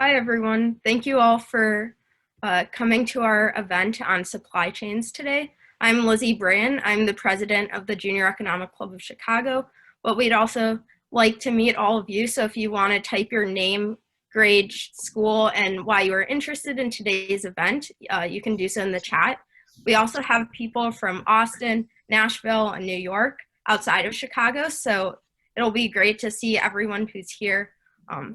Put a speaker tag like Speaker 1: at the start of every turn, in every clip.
Speaker 1: Hi, everyone. Thank you all for coming to our event on supply chains today. I'm Lizzie Brand. I'm the president of the Junior Economic Club of Chicago, but we'd also like to meet all of you. So if you want to type your name, grade, school, and why you are interested in today's event, you can do so in the chat. We also have people from Austin, Nashville, and New York outside of Chicago. So it'll be great to see everyone who's here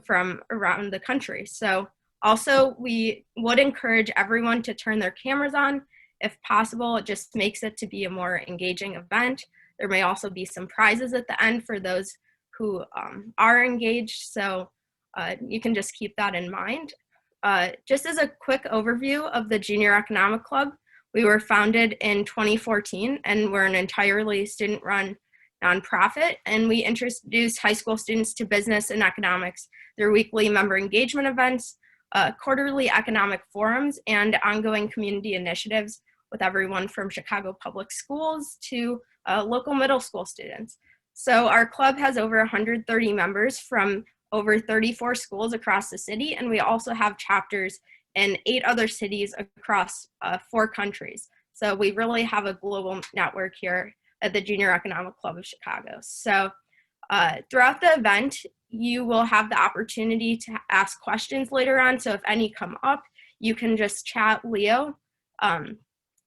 Speaker 1: from around the country. So also we would encourage everyone to turn their cameras on if possible. It just makes it to be a more engaging event. There may also be some prizes at the end for those who are engaged. So you can just keep that in mind. Just as a quick overview of the Junior Economic Club, we were founded in 2014 and we're an entirely student-run nonprofit, and we introduce high school students to business and economics through weekly member engagement events, quarterly economic forums, and ongoing community initiatives with everyone from Chicago Public Schools to local middle school students. So our club has over 130 members from over 34 schools across the city, and we also have chapters in 8 other cities across 4 countries. So we really have a global network here at the Junior Economic Club of Chicago. So throughout the event, you will have the opportunity to ask questions later on. So if any come up, you can just chat Leo, and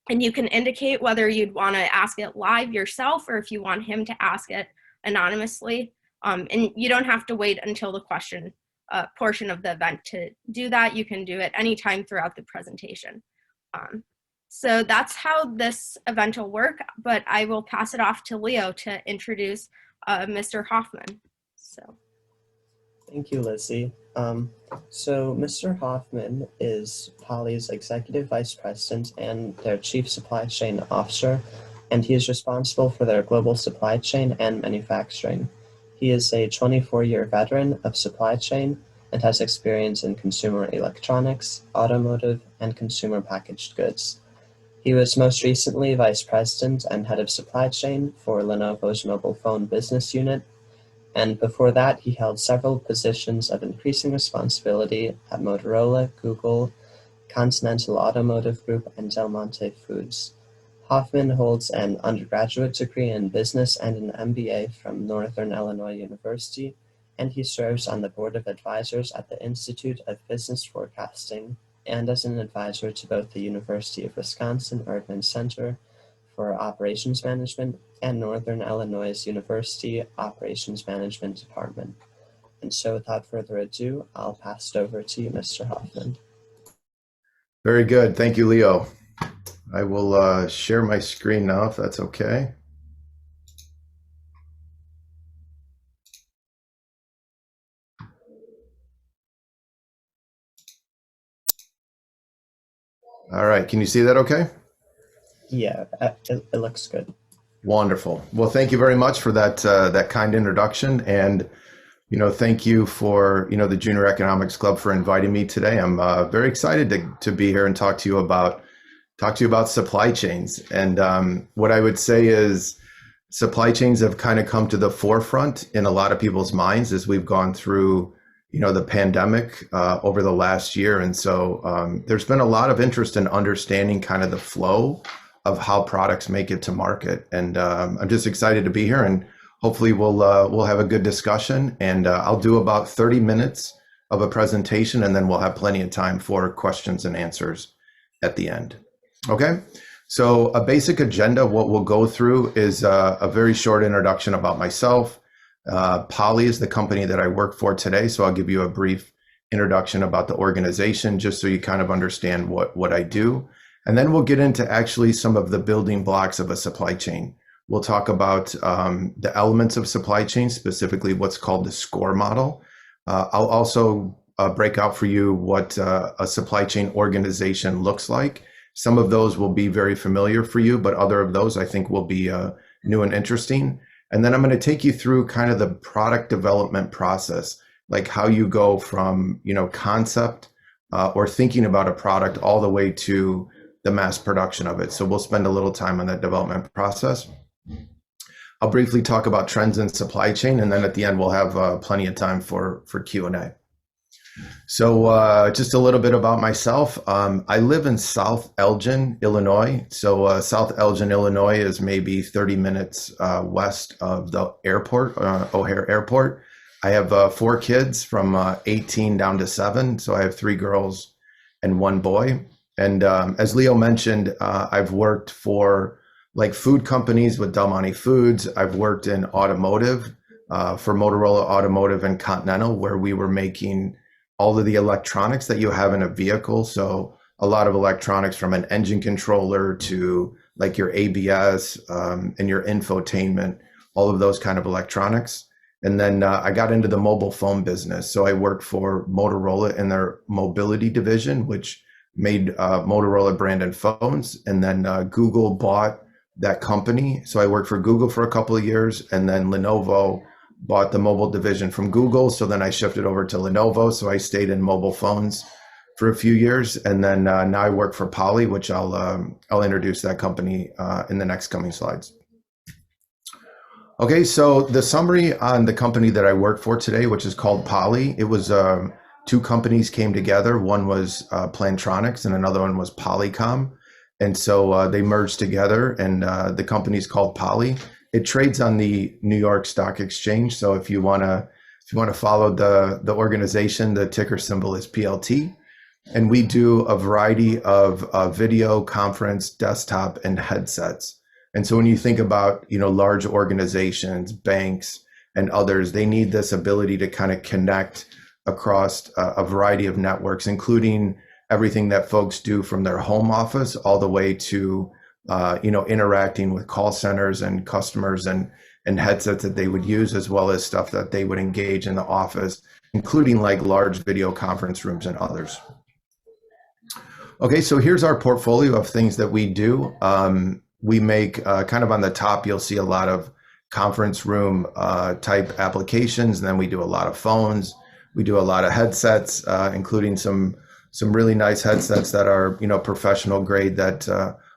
Speaker 1: you can indicate whether you'd want to ask it live yourself or if you want him to ask it anonymously. And you don't have to wait until the question portion of the event to do that. You can do it anytime throughout the presentation. So that's how this event will work, but I will pass it off to Leo to introduce Mr. Hoffman. So.
Speaker 2: Thank you, Lizzie. So Mr. Hoffman is Poly's Executive Vice President and their Chief Supply Chain Officer, and he is responsible for their global supply chain and manufacturing. He is a 24-year veteran of supply chain and has experience in consumer electronics, automotive, and consumer packaged goods. He was most recently Vice President and Head of Supply Chain for Lenovo's mobile phone business unit, and before that he held several positions of increasing responsibility at Motorola, Google, Continental Automotive Group, and Monte Foods. Hoffman holds an undergraduate degree in business and an MBA from Northern Illinois University, and he serves on the Board of Advisors at the Institute of Business Forecasting and as an advisor to both the University of Wisconsin Erdman Center for Operations Management and Northern Illinois University Operations Management Department. And so without further ado, I'll pass it over to you, Mr. Hoffman.
Speaker 3: Very good. Thank you, Leo. I will share my screen now, if that's okay. All right, can you see that okay?
Speaker 2: Yeah, it looks good.
Speaker 3: Wonderful. Well, thank you very much for that kind introduction, and thank you for the Junior Economics Club for inviting me today. I'm very excited to be here and talk to you about supply chains. And what I would say is supply chains have kind of come to the forefront in a lot of people's minds as we've gone through the pandemic over the last year. And so there's been a lot of interest in understanding kind of the flow of how products make it to market. And I'm just excited to be here, and hopefully we'll have a good discussion. And I'll do about 30 minutes of a presentation, and then we'll have plenty of time for questions and answers at the end. Okay, so a basic agenda of what we'll go through is a very short introduction about myself. Poly is the company that I work for today, so I'll give you a brief introduction about the organization just so you kind of understand what I do. And then we'll get into actually some of the building blocks of a supply chain. We'll talk about the elements of supply chain, specifically what's called the SCOR model. I'll also break out for you what a supply chain organization looks like. Some of those will be very familiar for you, but other of those I think will be new and interesting. And then I'm going to take you through kind of the product development process, like how you go from concept or thinking about a product all the way to the mass production of it. So we'll spend a little time on that development process. I'll briefly talk about trends in supply chain, and then at the end we'll have plenty of time for Q&A. So just a little bit about myself. I live in South Elgin, Illinois. So South Elgin, Illinois is maybe 30 minutes west of the airport, O'Hare Airport. I have 4 kids from 18 down to 7. So I have 3 girls and 1 boy. And as Leo mentioned, I've worked for like food companies with Del Monte Foods. I've worked in automotive for Motorola Automotive and Continental, where we were making all of the electronics that you have in a vehicle. So a lot of electronics from an engine controller to like your ABS and your infotainment, all of those kind of electronics. And then I got into the mobile phone business. So I worked for Motorola in their mobility division, which made Motorola branded phones. And then Google bought that company. So I worked for Google for a couple of years, and then Lenovo bought the mobile division from Google. So then I shifted over to Lenovo. So I stayed in mobile phones for a few years. And then now I work for Poly, which I'll introduce that company in the next coming slides. Okay, so the summary on the company that I work for today, which is called Poly, it was 2 companies came together. One was Plantronics and another one was Polycom. And so they merged together, and the company's called Poly. It trades on the New York Stock Exchange. So if you want to follow the organization, the ticker symbol is PLT. And we do a variety of video, conference, desktop, and headsets. And so when you think about, large organizations, banks, and others, they need this ability to kind of connect across a variety of networks, including everything that folks do from their home office all the way to, interacting with call centers and customers and headsets that they would use, as well as stuff that they would engage in the office, including like large video conference rooms and others. Okay, so here's our portfolio of things that we do. We make kind of on the top, you'll see a lot of conference room type applications. And then we do a lot of phones. We do a lot of headsets, including some really nice headsets that are, professional grade that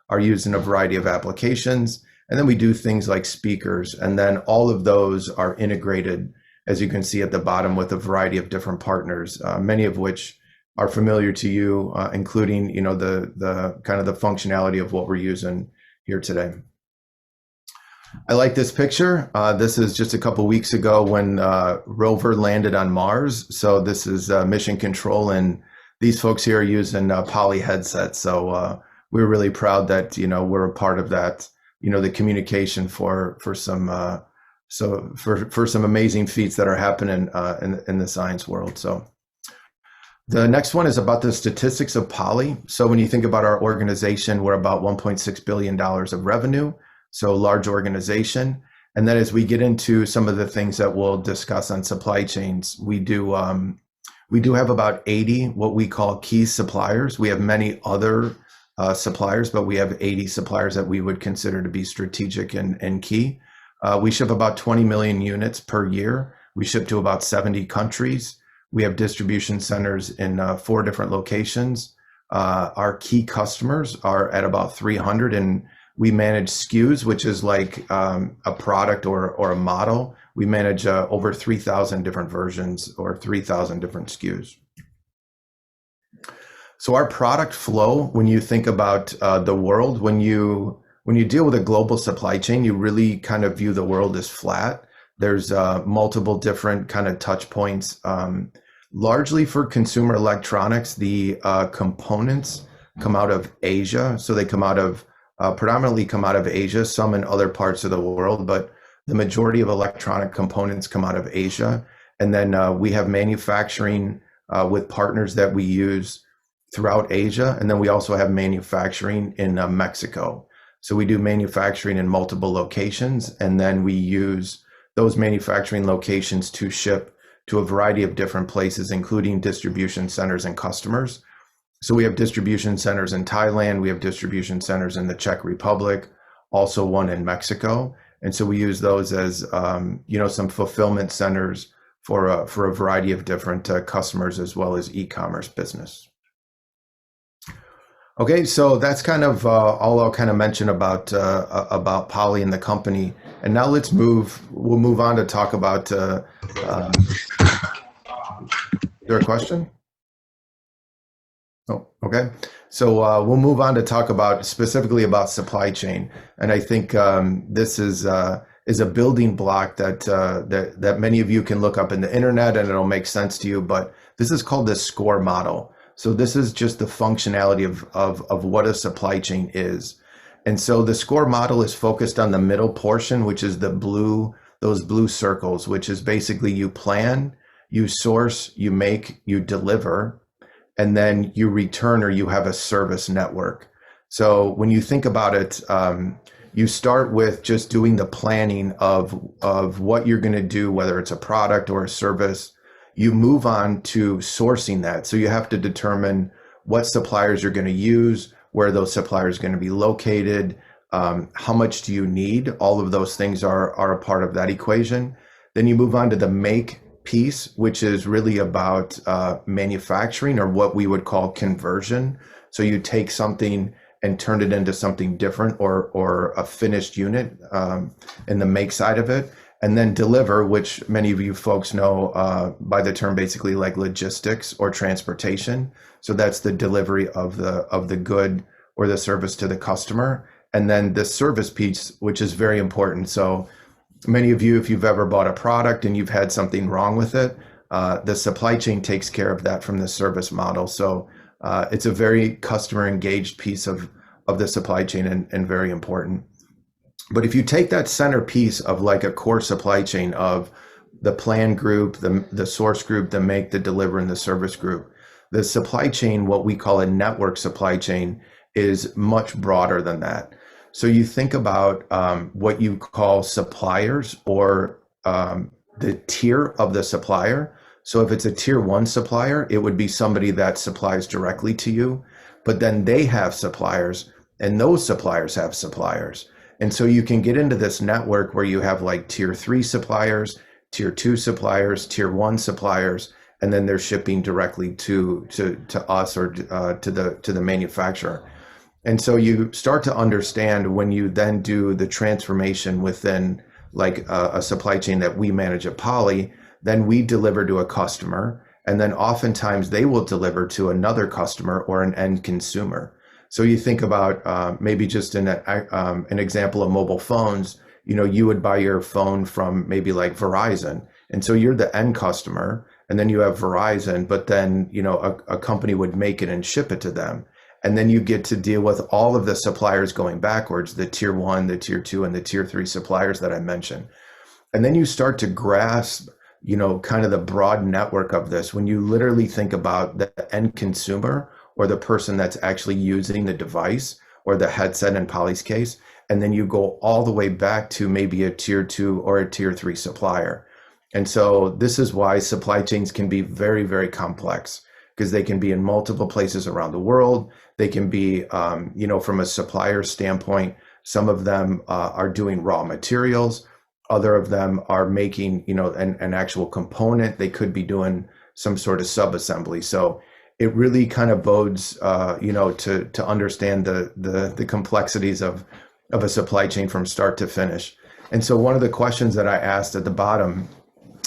Speaker 3: are used in a variety of applications. And then we do things like speakers. And then all of those are integrated, as you can see at the bottom, with a variety of different partners, many of which are familiar to you, including, the kind of the functionality of what we're using here today. I like this picture. This is just a couple weeks ago when rover landed on Mars. So this is mission control, and these folks here are using Poly headsets. So we're really proud that we're a part of that. The communication for some amazing feats that are happening in the science world. So the next one is about the statistics of Poly. So when you think about our organization, we're about $1.6 billion of revenue. So large organization. And then as we get into some of the things that we'll discuss on supply chains, we do have about 80 what we call key suppliers. We have many other suppliers, but we have 80 suppliers that we would consider to be strategic and key. We ship about 20 million units per year. We ship to about 70 countries. We have distribution centers in 4 different locations. Our key customers are at about 300, and we manage SKUs, which is like a product or a model. We manage over 3,000 different versions or 3,000 different SKUs. So our product flow, when you think about the world, when you deal with a global supply chain, you really kind of view the world as flat. There's multiple different kind of touch points. Largely for consumer electronics, the components come out of Asia. So they predominantly come out of Asia, some in other parts of the world, but the majority of electronic components come out of Asia. And then we have manufacturing with partners that we use throughout Asia. And then we also have manufacturing in Mexico. So we do manufacturing in multiple locations, and then we use those manufacturing locations to ship to a variety of different places, including distribution centers and customers. So we have distribution centers in Thailand, we have distribution centers in the Czech Republic, also one in Mexico. And so we use those as some fulfillment centers for a variety of different customers, as well as e-commerce business. Okay, so that's kind of all I'll kind of mention about Poly and the company. And now we'll move on to talk about there a question? Oh, okay. So we'll move on to talk about specifically about supply chain, and I think this is a building block that many of you can look up in the internet, and it'll make sense to you. But this is called the SCOR model. So this is just the functionality of what a supply chain is, and so the SCOR model is focused on the middle portion, which is those blue circles, which is basically you plan, you source, you make, you deliver, and then you return or you have a service network. So when you think about it, you start with just doing the planning of what you're going to do, whether it's a product or a service. You move on to sourcing that. So you have to determine what suppliers you're going to use, where those suppliers are going to be located, how much do you need? All of those things are a part of that equation. Then you move on to the make piece, which is really about manufacturing, or what we would call conversion. So you take something and turn it into something different, or a finished unit in the make side of it. And then deliver, which many of you folks know by the term basically like logistics or transportation. So that's the delivery of the good or the service to the customer. And then the service piece, which is very important. So many of you, if you've ever bought a product and you've had something wrong with it, the supply chain takes care of that from the service model. So it's a very customer engaged piece of the supply chain, and very important. But if you take that center piece of like a core supply chain of the plan group, the source group, the make, the deliver, and the service group, the supply chain, what we call a network supply chain, is much broader than that. So you think about what you call suppliers, or the tier of the supplier. So if it's a tier 1 supplier, it would be somebody that supplies directly to you, but then they have suppliers, and those suppliers have suppliers. And so you can get into this network where you have like tier 3 suppliers, tier 2 suppliers, tier 1 suppliers, and then they're shipping directly to us, or to the manufacturer. And so you start to understand, when you then do the transformation within like a supply chain that we manage at Poly, then we deliver to a customer, and then oftentimes they will deliver to another customer or an end consumer. So you think about maybe just an example of mobile phones. You would buy your phone from maybe like Verizon, and so you're the end customer, and then you have Verizon, but then a company would make it and ship it to them. And then you get to deal with all of the suppliers going backwards, the tier 1, the tier 2, and the tier 3 suppliers that I mentioned. And then you start to grasp, kind of the broad network of this when you literally think about the end consumer, or the person that's actually using the device or the headset in Poly's case. And then you go all the way back to maybe a tier 2 or a tier 3 supplier. And so this is why supply chains can be very, very complex, because they can be in multiple places around the world. They can be, from a supplier standpoint, some of them are doing raw materials. Other of them are making, an actual component. They could be doing some sort of sub-assembly. So it really kind of bodes, to understand the complexities of a supply chain from start to finish. And so one of the questions that I asked at the bottom,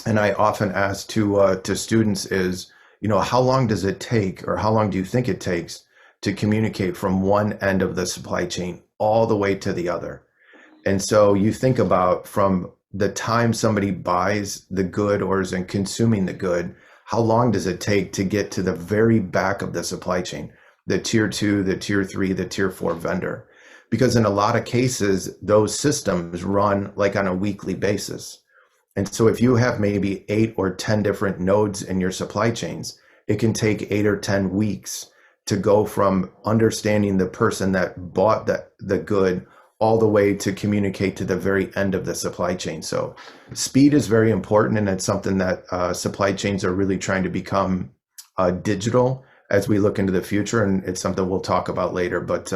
Speaker 3: and I often ask to students, is, how long does it take, or how long do you think it takes to communicate from one end of the supply chain all the way to the other? And so you think about, from the time somebody buys the good or is consuming the good, how long does it take to get to the very back of the supply chain, the tier 2, the tier 3, the tier 4 vendor? Because in a lot of cases, those systems run like on a weekly basis. And so if you have maybe 8 or 10 different nodes in your supply chains, it can take 8 or 10 weeks to go from understanding the person that bought the good all the way to communicate to the very end of the supply chain. So speed is very important, and it's something that supply chains are really trying to become digital as we look into the future, and it's something we'll talk about later. But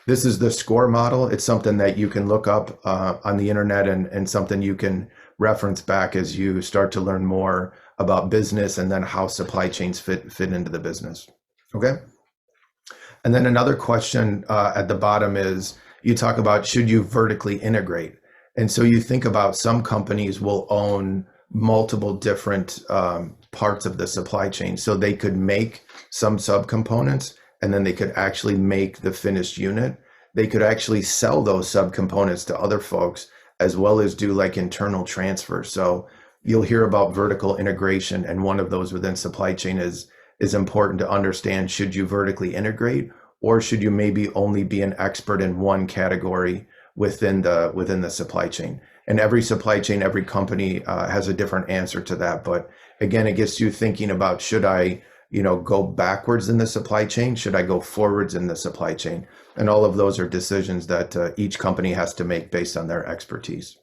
Speaker 3: this is the SCOR model. It's something that you can look up on the internet, and something you can reference back as you start to learn more about business, and then how supply chains fit into the business. Okay. And then another question at the bottom is, you talk about, should you vertically integrate? And so you think about, some companies will own multiple different parts of the supply chain. So they could make some subcomponents, and then they could actually make the finished unit. They could actually sell those subcomponents to other folks, as well as do like internal transfer. So you'll hear about vertical integration, and one of those within supply chain is important to understand. Should you vertically integrate, or should you maybe only be an expert in one category within the supply chain? And every supply chain, every company has a different answer to that. But again, it gets you thinking about, should I, go backwards in the supply chain? Should I go forwards in the supply chain? And all of those are decisions that each company has to make based on their expertise.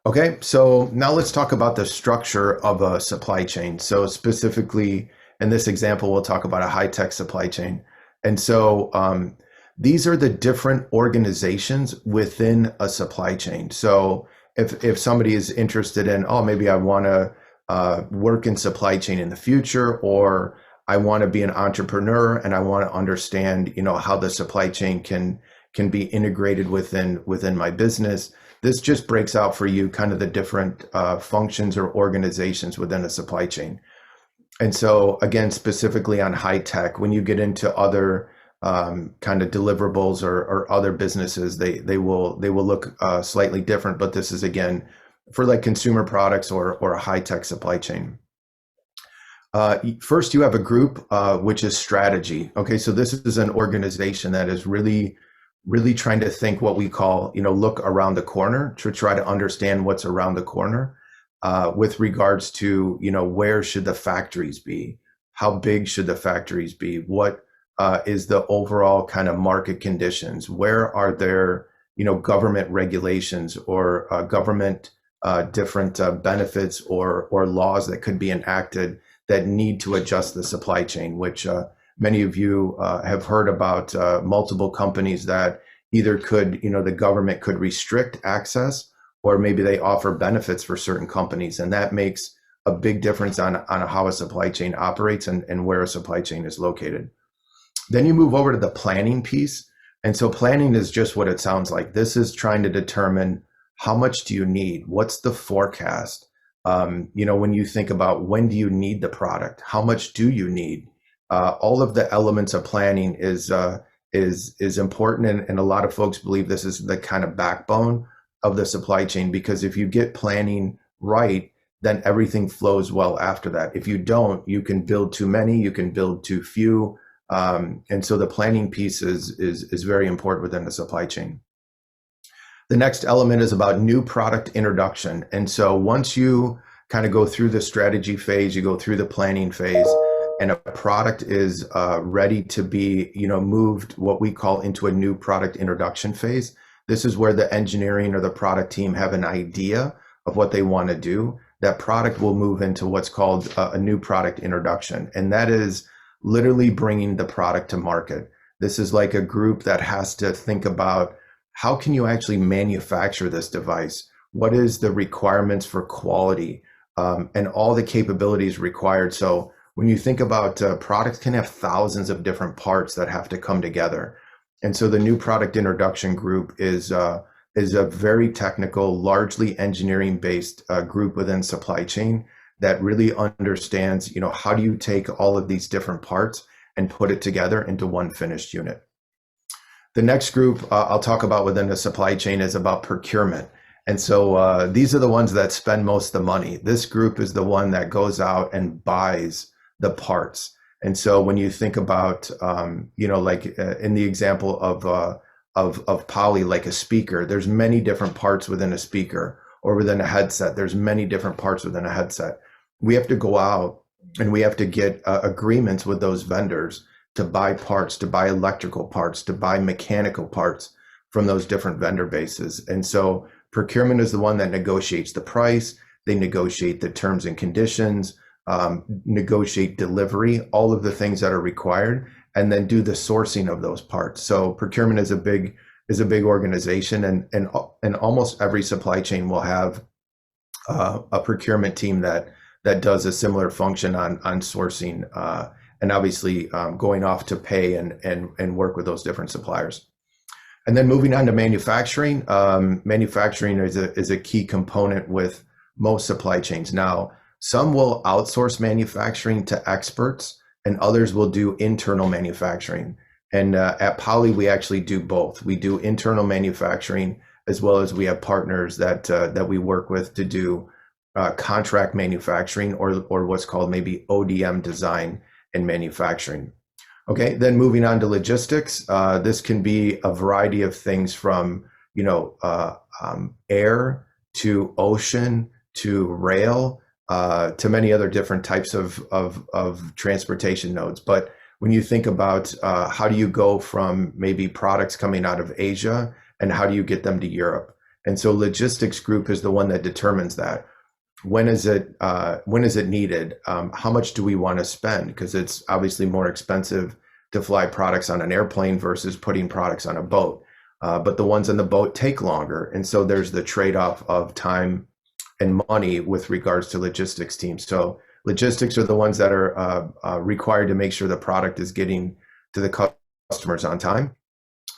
Speaker 3: Okay, so now let's talk about the structure of a supply chain. So specifically, in this example, we'll talk about a high-tech supply chain. And so these are the different organizations within a supply chain. So if somebody is interested in, oh, maybe I want to work in supply chain in the future, or I want to be an entrepreneur and I want to understand, how the supply chain can be integrated within my business. This just breaks out for you kind of the different functions or organizations within a supply chain. And so again, specifically on high tech, when you get into other kind of deliverables or other businesses, they will look slightly different. But this is again for like consumer products or a high tech supply chain. First, you have a group which is strategy. Okay, so this is an organization that is really trying to think what we call, look around the corner, to try to understand what's around the corner with regards to, where should the factories be? How big should the factories be? What is the overall kind of market conditions? Where are there, government regulations or government different benefits or laws that could be enacted that need to adjust the supply chain, which many of you have heard about multiple companies that either could, the government could restrict access, or maybe they offer benefits for certain companies. And that makes a big difference on how a supply chain operates and where a supply chain is located. Then you move over to the planning piece. And so planning is just what it sounds like. This is trying to determine how much do you need? What's the forecast? When you think about when do you need the product? How much do you need? All of the elements of planning is important, and a lot of folks believe this is the kind of backbone of the supply chain, because if you get planning right, then everything flows well after that. If you don't, you can build too many, you can build too few, and so the planning piece is very important within the supply chain. The next element is about new product introduction, and so once you kind of go through the strategy phase, you go through the planning phase, and a product is ready to be, moved what we call into a new product introduction phase. This is where the engineering or the product team have an idea of what they want to do. That product will move into what's called a new product introduction. And that is literally bringing the product to market. This is like a group that has to think about, how can you actually manufacture this device? What is the requirements for quality and all the capabilities required? So when you think about products can have thousands of different parts that have to come together. And so the new product introduction group is a very technical, largely engineering-based group within supply chain that really understands, how do you take all of these different parts and put it together into one finished unit. The next group I'll talk about within the supply chain is about procurement. And so these are the ones that spend most of the money. This group is the one that goes out and buys the parts. And so when you think about, like in the example of poly, like a speaker, there's many different parts within a speaker, or within a headset, there's many different parts within a headset. We have to go out and we have to get agreements with those vendors to buy parts, to buy electrical parts, to buy mechanical parts from those different vendor bases. And so procurement is the one that negotiates the price, they negotiate the terms and conditions, negotiate delivery, all of the things that are required, and then do the sourcing of those parts. So procurement is a big organization, and almost every supply chain will have a procurement team that does a similar function on sourcing and obviously going off to pay and work with those different suppliers. And then moving on to manufacturing. Manufacturing is a key component with most supply chains. Now, Some will outsource manufacturing to experts, and others will do internal manufacturing. And at Poly, we actually do both. We do internal manufacturing, as well as we have partners that we work with to do contract manufacturing, or what's called maybe ODM design and manufacturing. Okay, then moving on to logistics. This can be a variety of things from air to ocean to rail to many other different types of transportation nodes. But when you think about how do you go from maybe products coming out of Asia and how do you get them to Europe? And so logistics group is the one that determines that. When is it needed? How much do we want to spend? Because it's obviously more expensive to fly products on an airplane versus putting products on a boat. But the ones on the boat take longer. And so there's the trade-off of time and money with regards to logistics teams. So logistics are the ones that are required to make sure the product is getting to the customers on time.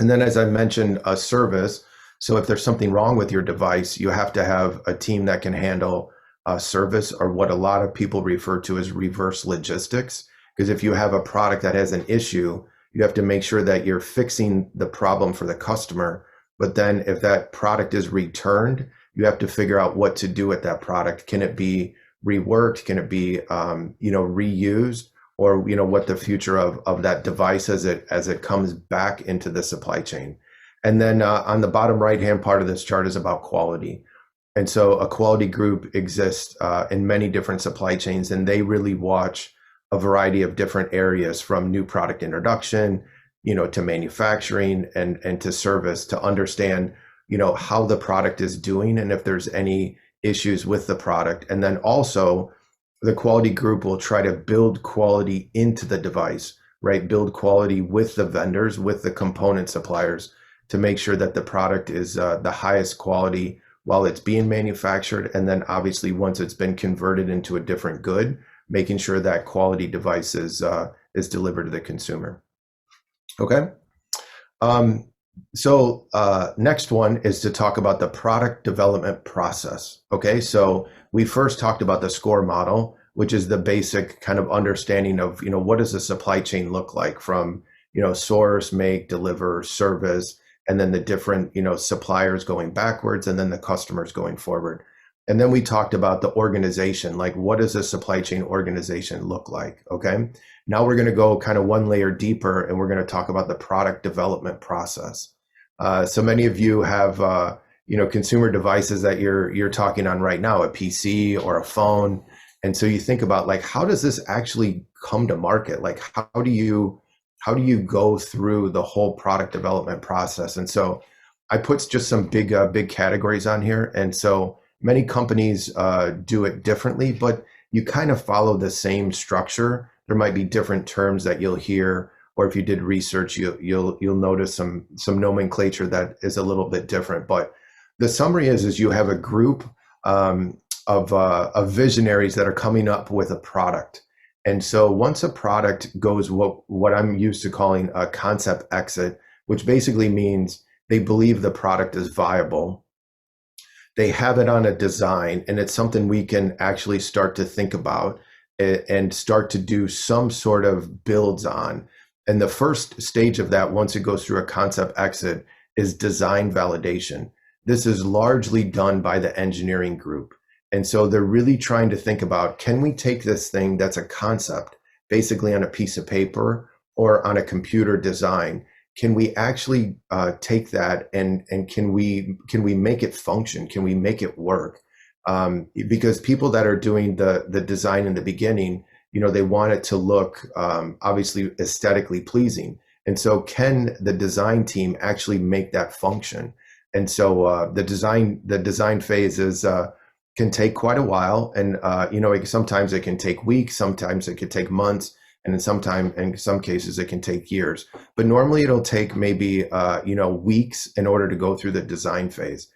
Speaker 3: And then, as I mentioned, a service. So if there's something wrong with your device, you have to have a team that can handle service, or what a lot of people refer to as reverse logistics. Because if you have a product that has an issue, you have to make sure that you're fixing the problem for the customer. But then if that product is returned, you have to figure out what to do with that product. Can it be reworked? Can it be reused? Or what the future of that device as it comes back into the supply chain. And then on the bottom right-hand part of this chart is about quality. And so a quality group exists in many different supply chains, and they really watch a variety of different areas, from new product introduction, to manufacturing and to service, to understand, how the product is doing and if there's any issues with the product. And then also the quality group will try to build quality into the device, right? Build quality with the vendors, with the component suppliers, to make sure that the product is the highest quality while it's being manufactured. And then obviously once it's been converted into a different good, making sure that quality device is delivered to the consumer. Okay. So next one is to talk about the product development process. Okay, so we first talked about the SCOR model, which is the basic kind of understanding of, what does a supply chain look like, from, source, make, deliver, service, and then the different, suppliers going backwards, and then the customers going forward. And then we talked about the organization, like what does a supply chain organization look like? Okay, now we're going to go kind of one layer deeper, and we're going to talk about the product development process. So many of you have, consumer devices that you're talking on right now, a PC or a phone. And so you think about, like, how does this actually come to market? Like, how do you go through the whole product development process? And so I put just some big categories on here. And so many companies do it differently, but you kind of follow the same structure. There might be different terms that you'll hear, or if you did research, you'll notice some nomenclature that is a little bit different. But the summary is you have a group of visionaries that are coming up with a product. And so once a product goes what I'm used to calling a concept exit, which basically means they believe the product is viable, they have it on a design, and it's something we can actually start to think about and start to do some sort of builds on. And the first stage of that, once it goes through a concept exit, is design validation. This is largely done by the engineering group. And so they're really trying to think about, can we take this thing that's a concept, basically on a piece of paper or on a computer design? Can we actually take that and can we make it function? Can we make it work? Because people that are doing the design in the beginning, they want it to look obviously aesthetically pleasing. And so can the design team actually make that function? And so the design phase can take quite a while. And sometimes it can take weeks, sometimes it could take months, and in some cases it can take years. But normally it'll take maybe weeks in order to go through the design phase.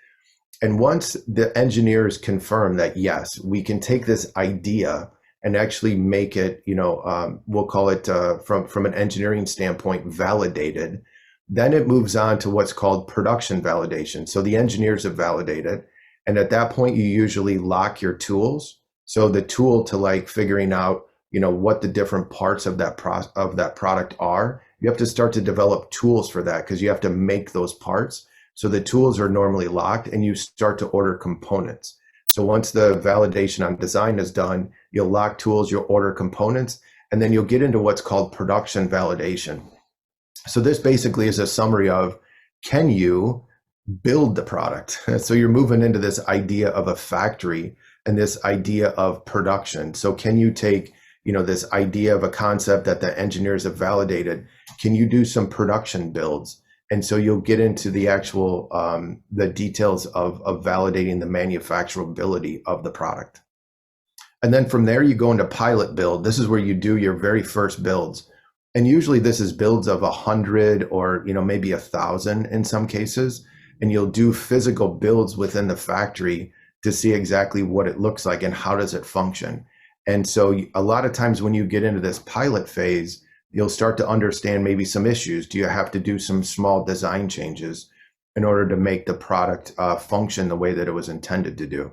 Speaker 3: And once the engineers confirm that, yes, we can take this idea and actually make it, we'll call it from an engineering standpoint, validated, then it moves on to what's called production validation. So the engineers have validated, and at that point you usually lock your tools So the tool to like figuring out, what the different parts of that product are, you have to start to develop tools for that because you have to make those parts. So the tools are normally locked and you start to order components. So once the validation on design is done, you'll lock tools, you'll order components, and then you'll get into what's called production validation. So this basically is a summary of, can you build the product? So you're moving into this idea of a factory and this idea of production. So can you take, this idea of a concept that the engineers have validated? Can you do some production builds? And so you'll get into the actual, the details of validating the manufacturability of the product. And then from there, you go into pilot build. This is where you do your very first builds. And usually this is builds of 100 or, maybe 1,000 in some cases. And you'll do physical builds within the factory to see exactly what it looks like and how does it function. And so a lot of times when you get into this pilot phase, you'll start to understand maybe some issues. Do you have to do some small design changes in order to make the product function the way that it was intended to do?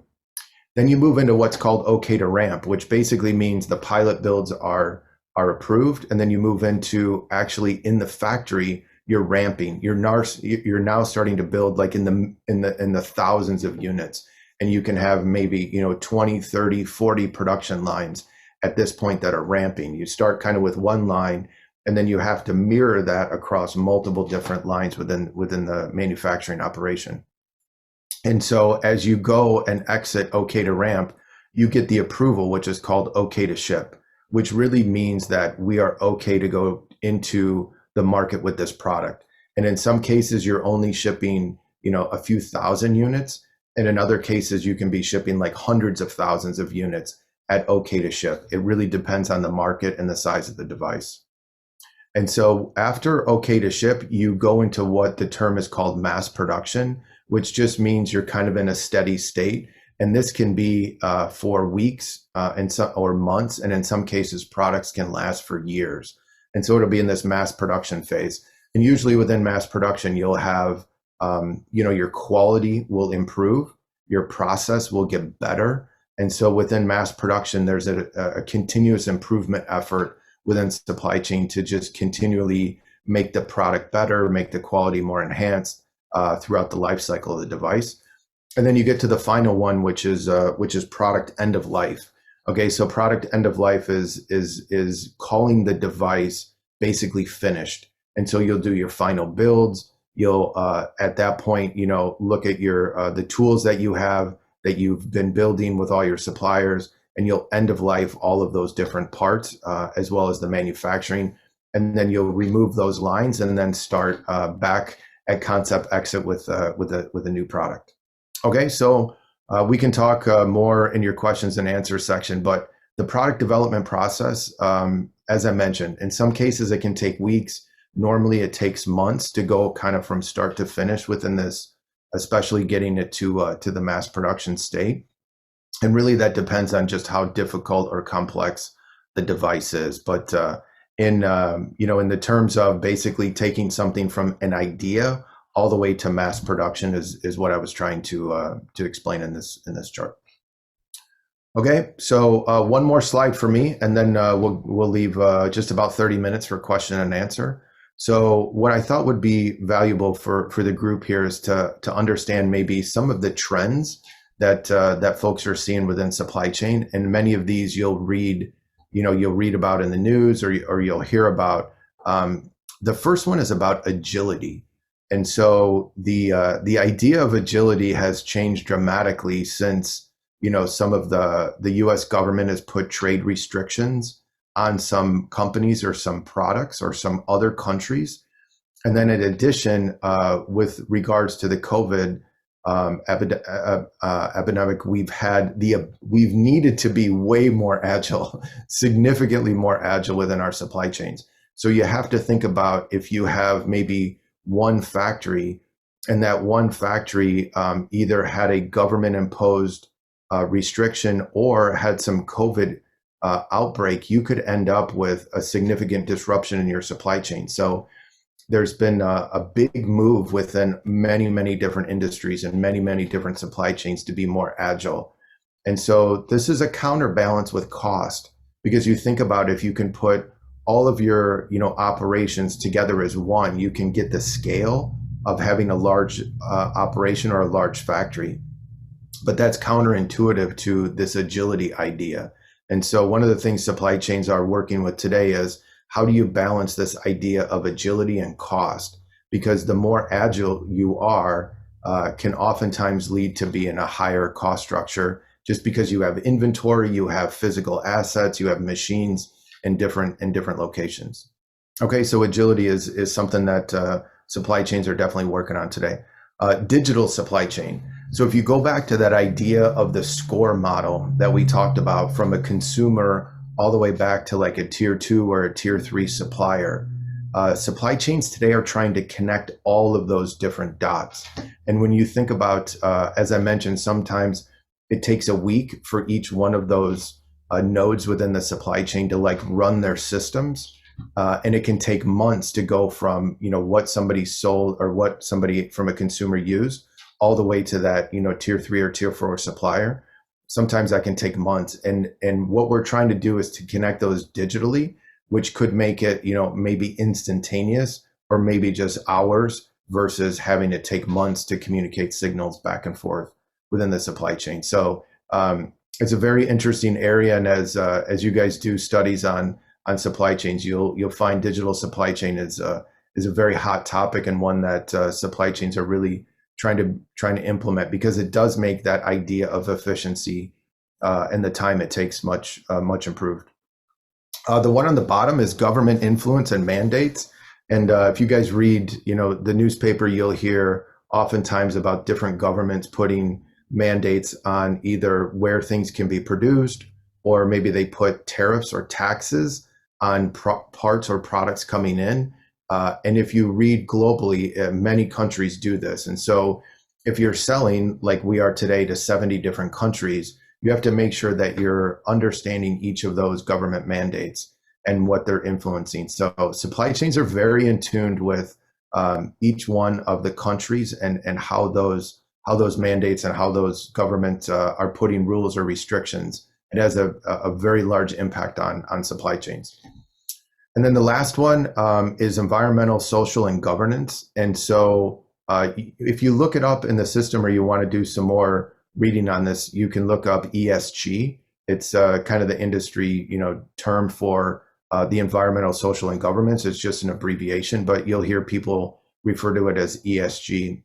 Speaker 3: Then you move into what's called OK to ramp, which basically means the pilot builds are approved. And then you move into actually in the factory, you're ramping. You're now starting to build like in the thousands of units. And you can have maybe, 20, 30, 40 production lines at this point that are ramping. You start kind of with one line, and then you have to mirror that across multiple different lines within the manufacturing operation. And so as you go and exit OK to ramp, you get the approval, which is called OK to ship, which really means that we are okay to go into the market with this product. And in some cases, you're only shipping, a few thousand units. And in other cases, you can be shipping like hundreds of thousands of units at OK to ship. It really depends on the market and the size of the device. And so after OK to ship, you go into what the term is called mass production, which just means you're kind of in a steady state. And this can be for weeks or months. And in some cases, products can last for years. And so it'll be in this mass production phase. And usually within mass production, you'll have, your quality will improve, your process will get better. And so within mass production, there's a continuous improvement effort within supply chain to just continually make the product better, make the quality more enhanced throughout the life cycle of the device. And then you get to the final one, which is product end of life. Okay, so product end of life is calling the device basically finished. And so you'll do your final builds. You'll at that point, look at your the tools that you have that you've been building with all your suppliers, and you'll end of life all of those different parts as well as the manufacturing. And then you'll remove those lines and then start back at concept exit with a new product. Okay, so we can talk more in your questions and answers section, but the product development process, as I mentioned, in some cases it can take weeks. Normally it takes months to go kind of from start to finish within this, especially getting it to the mass production state. And really that depends on just how difficult or complex the device is. But in the terms of basically taking something from an idea all the way to mass production is what I was trying to explain in this chart. Okay, so one more slide for me, and then we'll leave just about 30 minutes for question and answer. So what I thought would be valuable for the group here is to understand maybe some of the trends that folks are seeing within supply chain, and many of these you'll read about in the news or you'll hear about. The first one is about agility. And so the idea of agility has changed dramatically since, some of the US government has put trade restrictions on some companies or some products or some other countries. And then in addition, with regards to the COVID epidemic, we've needed to be way more agile, significantly more agile within our supply chains. So you have to think about if you have maybe one factory, and that one factory either had a government imposed restriction or had some COVID outbreak, you could end up with a significant disruption in your supply chain. So there's been a big move within many, many different industries and many, many different supply chains to be more agile. And so this is a counterbalance with cost, because you think about if you can put all of your operations together as one, you can get the scale of having a large operation or a large factory. But that's counterintuitive to this agility idea. And so one of the things supply chains are working with today is how do you balance this idea of agility and cost? Because the more agile you are, can oftentimes lead to be in a higher cost structure, just because you have inventory, you have physical assets, you have machines in different locations. Okay, so agility is something that supply chains are definitely working on today. Digital supply chain. So if you go back to that idea of the SCOR model that we talked about, from a consumer all the way back to like a tier 2 or a tier 3 supplier, supply chains today are trying to connect all of those different dots. And when you think about, as I mentioned, sometimes it takes a week for each one of those nodes within the supply chain to like run their systems. And it can take months to go from, what somebody sold or what somebody from a consumer used all the way to that, tier 3 or tier 4 supplier. Sometimes that can take months. And what we're trying to do is to connect those digitally, which could make it, maybe instantaneous or maybe just hours versus having to take months to communicate signals back and forth within the supply chain. So it's a very interesting area. And as you guys do studies on supply chains, you'll find digital supply chain is a very hot topic, and one that supply chains are really trying to implement, because it does make that idea of efficiency and the time it takes much improved. The one on the bottom is government influence and mandates. And if you guys read, the newspaper, you'll hear oftentimes about different governments putting mandates on either where things can be produced, or maybe they put tariffs or taxes on parts or products coming in. And if you read globally, many countries do this. And so if you're selling like we are today to 70 different countries, you have to make sure that you're understanding each of those government mandates and what they're influencing. So supply chains are very in tune with each one of the countries and how those mandates and how those governments are putting rules or restrictions. It has a very large impact on supply chains. And then the last one is environmental, social, and governance. And so if you look it up in the system, or you want to do some more reading on this, you can look up ESG. It's kind of the industry term for the environmental, social, and governance. It's just an abbreviation, but you'll hear people refer to it as ESG.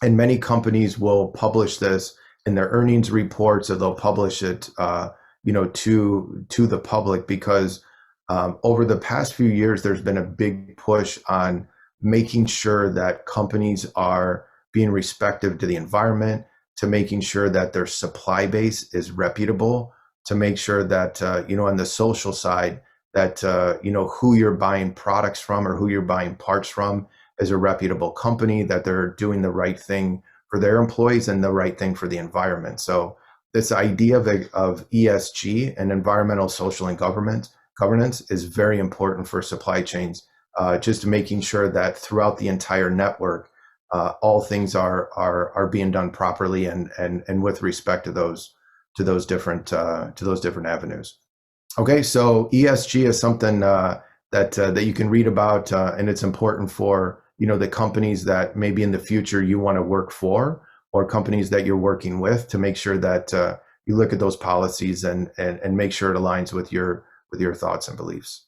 Speaker 3: And many companies will publish this in their earnings reports, or they'll publish it to the public, because over the past few years, there's been a big push on making sure that companies are being respectful to the environment, to making sure that their supply base is reputable, to make sure that, on the social side, that, who you're buying products from or who you're buying parts from is a reputable company, that they're doing the right thing for their employees and the right thing for the environment. So this idea of ESG and environmental, social, and governance is very important for supply chains, just making sure that throughout the entire network, all things are being done properly and with respect to those different avenues. Okay, so ESG is something that you can read about, and it's important for the companies that maybe in the future you want to work for, or companies that you're working with, to make sure that you look at those policies and make sure it aligns with your thoughts and beliefs.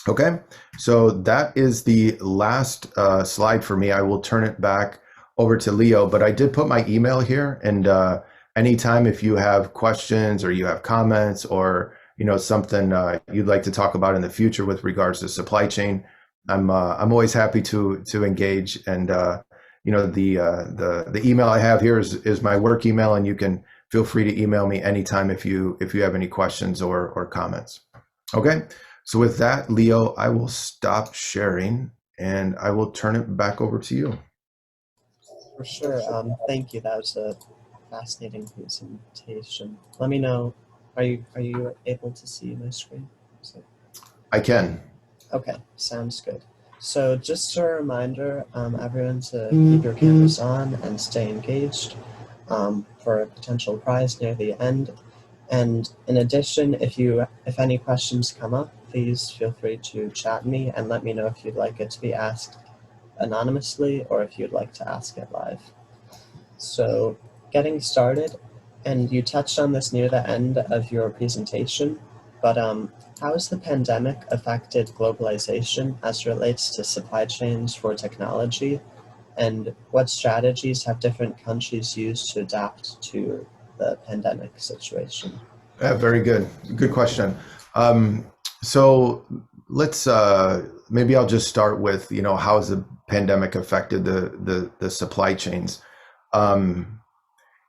Speaker 3: Okay, so that is the last slide for me. I will turn it back over to Leo, but I did put my email here, and anytime if you have questions or you have comments, or something you'd like to talk about in the future with regards to supply chain, I'm always happy to engage. And the email I have here is my work email, and you can feel free to email me anytime if you have any questions or comments. Okay, so with that, Leo, I will stop sharing and I will turn it back over to you.
Speaker 2: For sure. Thank you. That was a fascinating presentation. Let me know. Are you able to see my screen?
Speaker 3: I can.
Speaker 2: Okay, sounds good. So just a reminder, everyone, to keep your cameras on and stay engaged. for a potential prize near the end. And in addition, if any questions come up, please feel free to chat me and let me know if you'd like it to be asked anonymously or if you'd like to ask it live. So getting started, and you touched on this near the end of your presentation, but how has the pandemic affected globalization as it relates to supply chains for technology? And what strategies have different countries used to adapt to the pandemic situation?
Speaker 3: Yeah, very good. Good question. So let's maybe I'll just start with, how has the pandemic affected the supply chains?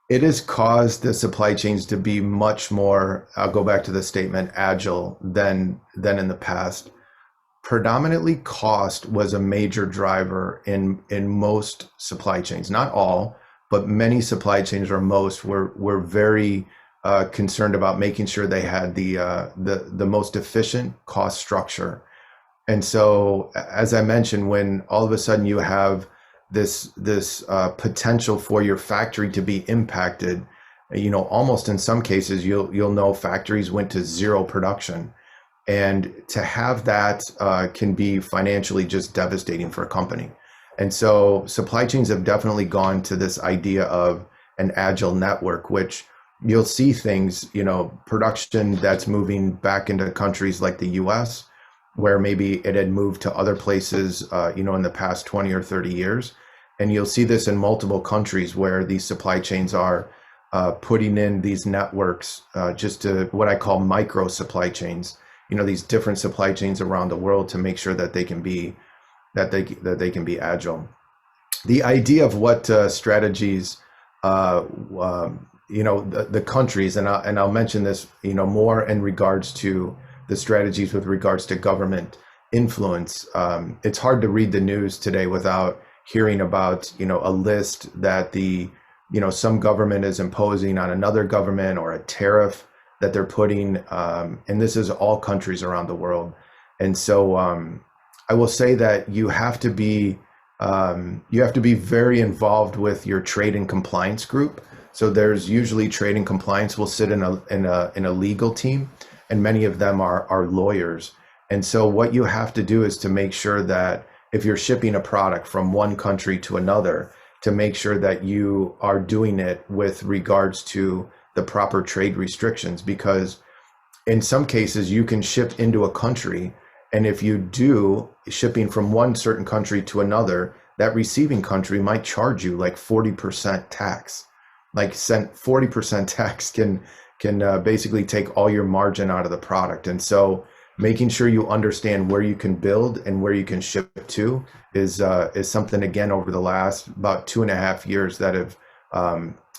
Speaker 3: It has caused the supply chains to be much more, I'll go back to the statement, agile than in the past. Predominantly cost was a major driver in most supply chains, not all, but many supply chains, or most, were very concerned about making sure they had the most efficient cost structure. And so, as I mentioned, when all of a sudden you have this potential for your factory to be impacted, almost in some cases you'll know factories went to zero production, and to have that can be financially just devastating for a company. And so supply chains have definitely gone to this idea of an agile network, which you'll see things, production that's moving back into countries like the US, where maybe it had moved to other places, in the past 20 or 30 years. And you'll see this in multiple countries where these supply chains are putting in these networks, just to what I call micro supply chains, these different supply chains around the world to make sure that they can be agile. The idea of what strategies, the countries, and I'll mention this, more in regards to the strategies with regards to government influence. It's hard to read the news today without hearing about, a list that some government is imposing on another government, or a tariff that they're putting, and this is all countries around the world. And so I will say that you have to be very involved with your trade and compliance group. So there's usually trade and compliance will sit in a legal team, and many of them are lawyers. And so what you have to do is to make sure that if you're shipping a product from one country to another, to make sure that you are doing it with regards to the proper trade restrictions, because in some cases you can ship into a country, and if you do shipping from one certain country to another, that receiving country might charge you like 40% tax. Like 40% tax can basically take all your margin out of the product. And so making sure you understand where you can build and where you can ship to is something, again, over the last about 2.5 years that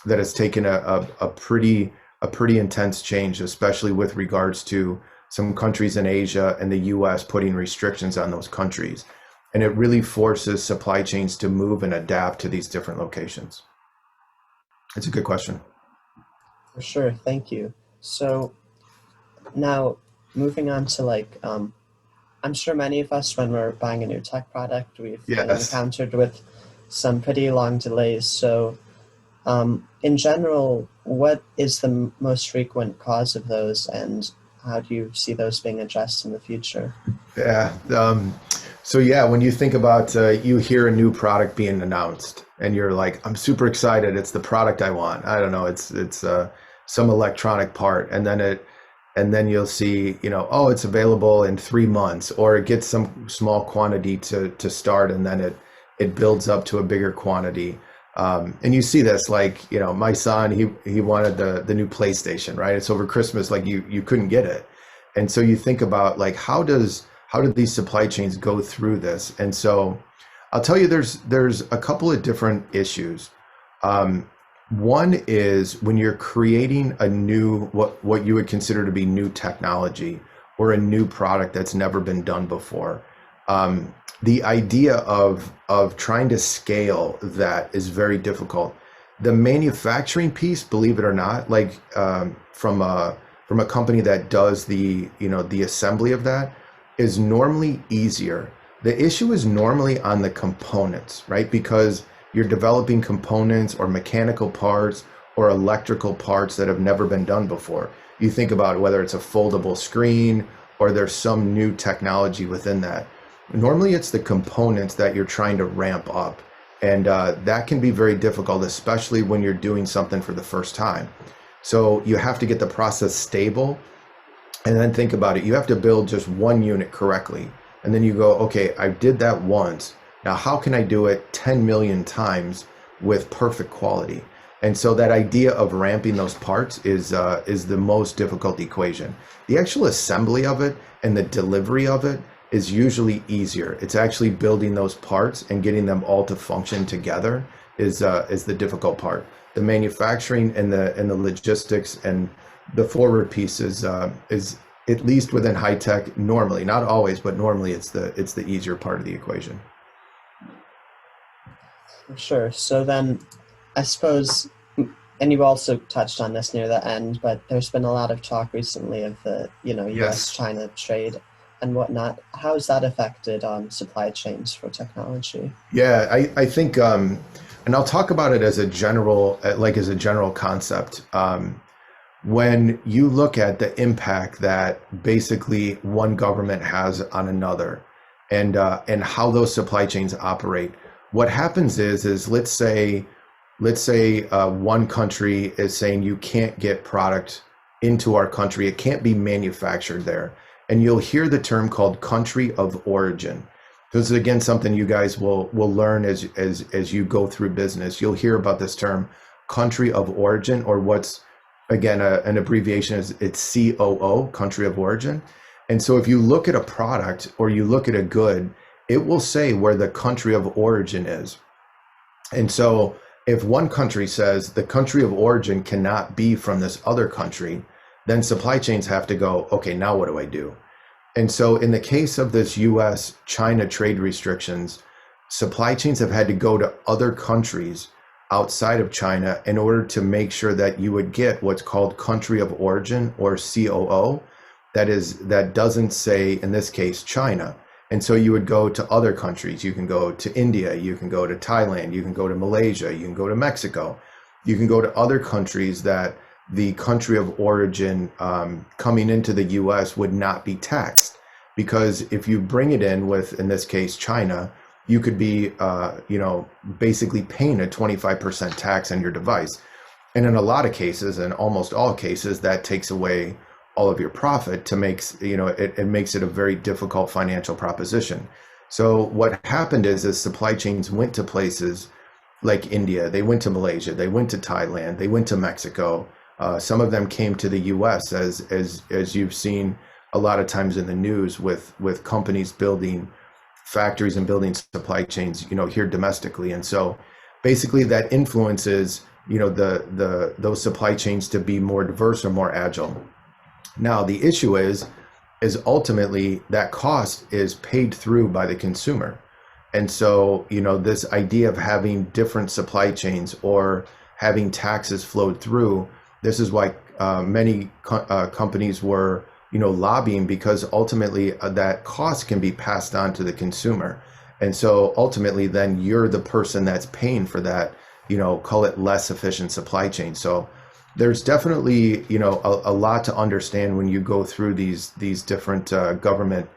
Speaker 3: has taken a pretty intense change, especially with regards to some countries in Asia and the US putting restrictions on those countries. And it really forces supply chains to move and adapt to these different locations. It's a good question.
Speaker 2: For sure, thank you. So now moving on to I'm sure many of us, when we're buying a new tech product, we've been encountered with some pretty long delays. So in general, what is the most frequent cause of those, and how do you see those being addressed in the future?
Speaker 3: Yeah. So yeah, when you think about, you hear a new product being announced and you're like, I'm super excited. It's the product I want. I don't know. It's some electronic part. And then you'll see, oh, it's available in 3 months, or it gets some small quantity to start. And then it builds up to a bigger quantity. And you see this, like, my son, he wanted the new PlayStation, right? It's over Christmas, like you couldn't get it. And so you think about, like, how do these supply chains go through this? And so I'll tell you, there's a couple of different issues. One is when you're creating a new, what you would consider to be new technology, or a new product that's never been done before. The idea of trying to scale that is very difficult. The manufacturing piece, believe it or not, like from a company that does the assembly of that, is normally easier. The issue is normally on the components, right? Because you're developing components or mechanical parts or electrical parts that have never been done before. You think about whether it's a foldable screen or there's some new technology within that. Normally it's the components that you're trying to ramp up. And that can be very difficult, especially when you're doing something for the first time. So you have to get the process stable. And then think about it. You have to build just one unit correctly. And then you go, okay, I did that once. Now, how can I do it 10 million times with perfect quality? And so that idea of ramping those parts is the most difficult equation. The actual assembly of it and the delivery of it is usually easier. It's actually building those parts and getting them all to function together is the difficult part. The manufacturing and the logistics and the forward piece is at least within high tech normally, not always, but normally it's the easier part of the equation.
Speaker 2: Sure. So then I suppose, and you also touched on this near the end, but there's been a lot of talk recently of the, US-China trade and whatnot. How has that affected supply chains for technology?
Speaker 3: Yeah, I think, and I'll talk about it as a general, as a general concept. When you look at the impact that basically one government has on another, and how those supply chains operate, what happens is let's say one country is saying you can't get product into our country, it can't be manufactured there, and you'll hear the term called country of origin. This is again something you guys will learn as you go through business. You'll hear about this term, country of origin, or what's again an abbreviation is it's COO, country of origin. And so if you look at a product or you look at a good, it will say where the country of origin is. And so if one country says the country of origin cannot be from this other country, then supply chains have to go, okay, now what do I do? And so in the case of this US-China trade restrictions, supply chains have had to go to other countries outside of China in order to make sure that you would get what's called country of origin, or COO, that doesn't say, in this case, China. And so you would go to other countries. You can go to India, you can go to Thailand, you can go to Malaysia, you can go to Mexico, you can go to other countries that the country of origin coming into the US would not be taxed. Because if you bring it in with, in this case, China, you could be, basically paying a 25% tax on your device. And in a lot of cases, in almost all cases, that takes away all of your profit to make, it makes it a very difficult financial proposition. So what happened is supply chains went to places like India, they went to Malaysia, they went to Thailand, they went to Mexico. Some of them came to the US as you've seen a lot of times in the news with companies building factories and building supply chains, here domestically. And so basically that influences, those supply chains to be more diverse or more agile. Now, the issue is ultimately that cost is paid through by the consumer. And so, this idea of having different supply chains or having taxes flowed through, this is why many companies were lobbying, because ultimately that cost can be passed on to the consumer. And so ultimately then you're the person that's paying for that, call it less efficient supply chain. So there's definitely, a lot to understand when you go through these different government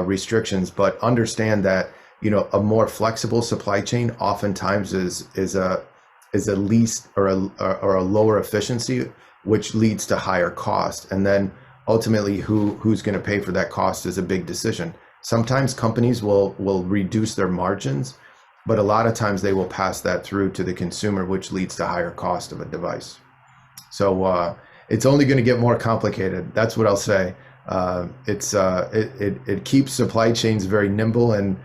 Speaker 3: restrictions, but understand that, a more flexible supply chain oftentimes is a least or a lower efficiency, which leads to higher cost. And then ultimately who's going to pay for that cost is a big decision. Sometimes companies will reduce their margins, but a lot of times they will pass that through to the consumer, which leads to higher cost of a device. So it's only going to get more complicated. That's what I'll say. It keeps supply chains very nimble and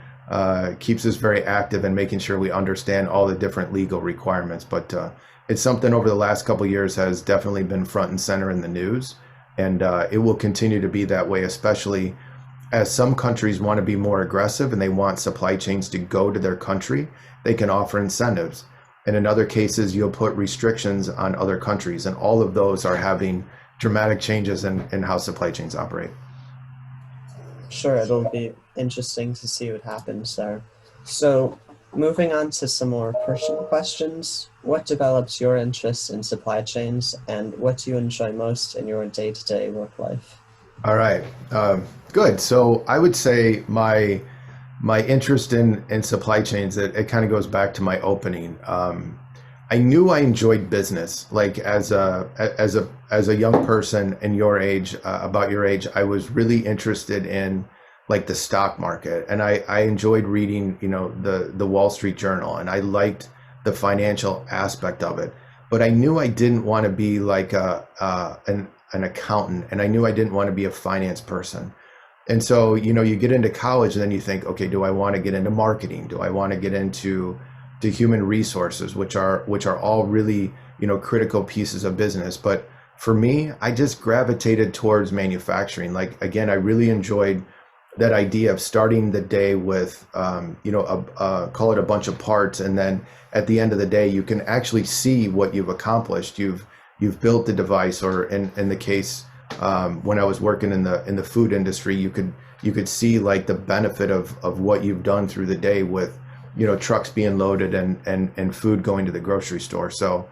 Speaker 3: keeps us very active in making sure we understand all the different legal requirements. But it's something over the last couple of years has definitely been front and center in the news. And it will continue to be that way, especially as some countries want to be more aggressive and they want supply chains to go to their country. They can offer incentives. And in other cases, you'll put restrictions on other countries. And all of those are having dramatic changes in how supply chains operate.
Speaker 2: Sure, it'll be interesting to see what happens there. So moving on to some more personal questions, what develops your interest in supply chains and what do you enjoy most in your day-to-day work life?
Speaker 3: All right. Good. So I would say my interest in supply chains, it kind of goes back to my opening. I knew I enjoyed business. Like as a young person in your age, about your age, I was really interested in like the stock market, and I enjoyed reading, the Wall Street Journal, and I liked the financial aspect of it. But I knew I didn't want to be like an accountant, and I knew I didn't want to be a finance person. And so, you get into college and then you think, okay, do I want to get into marketing? Do I want to get into human resources, which are all really, critical pieces of business. But for me, I just gravitated towards manufacturing. Like, again, I really enjoyed that idea of starting the day with, call it a bunch of parts. And then at the end of the day, you can actually see what you've accomplished. You've built the device, or in the case, when I was working in the food industry, you could see like the benefit of what you've done through the day with, trucks being loaded and food going to the grocery store. So